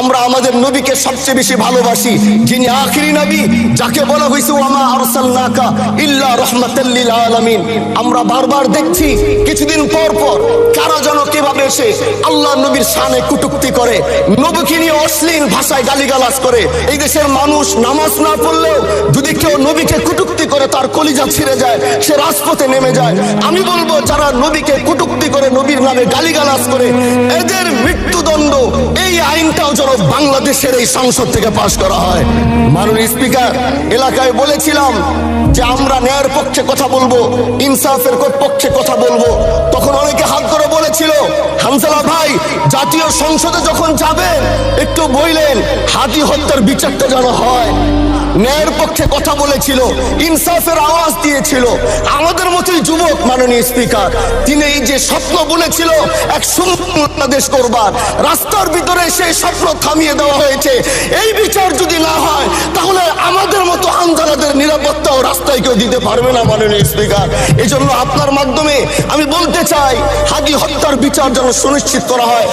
আমরা আমাদের নবীকে সবচেয়ে বেশি ভালোবাসি, যিনি আখিরি নবী, যাকে বলা হয়েছে ওয়ামা আরসালনাকা ইল্লা রাহমাতাল লিল আলামিন। আমরা বারবার দেখছি কিছুদিন পর পর কারা যেন কিভাবে এসে আল্লাহ নবীর শানে কটূক্তি করে, নবীকে নিয়ে অশ্লীল ভাষায় গালিগালাজ করে। এই দেশের মানুষ নামাজ না পড়লেও যদি কেউ নবীকে কটূক্তি করে তার কলিজা ছিঁড়ে যায়, সে রাজপথে নেমে যায়। আমি বলবো যারা নবীকে কটূক্তি করে, নবীর নামে গালিগালাজ করে, এদের মৃত্যুদণ্ড, এই আইনটাও যেন বাংলাদেশের এই সংসদ থেকে পাশ করা হয়। মাননীয় স্পিকার, এলাকায় বলেছিলাম যে আমরা ন্যায়ের পক্ষে কথা বলবো, ইনসাফের পক্ষে কথা বলবো। তখন অনেকে হাত ধরে বলেছিল, হামজালা ভাই জাতীয় সংসদে যখন যাবেন একটু বললেন হাদি হত্যার বিচারটা যেন হয়। ন্যায়ের পক্ষে কথা বলেছিল, ইনসাফের আওয়াজ দিয়েছিল। আমাদের মতোই যুবক মাননীয় স্পিকার, তিনি এই যে স্বপ্ন বলেছিল এক সুন্দর বাংলাদেশ করবার, রাস্তার ভিতরে সেই স্বপ্ন থামিয়ে দেওয়া হয়েছে। এই বিচার যদি না হয় তাহলে আমাদের মতো আন্দোলনের নিরাপত্তাও রাস্তায় কেউ দিতে পারবে না মাননীয় স্পিকার। এই জন্য আপনার মাধ্যমে আমি বলতে চাই, হাদি হত্যার বিচার যেন সুনিশ্চিত করা হয়।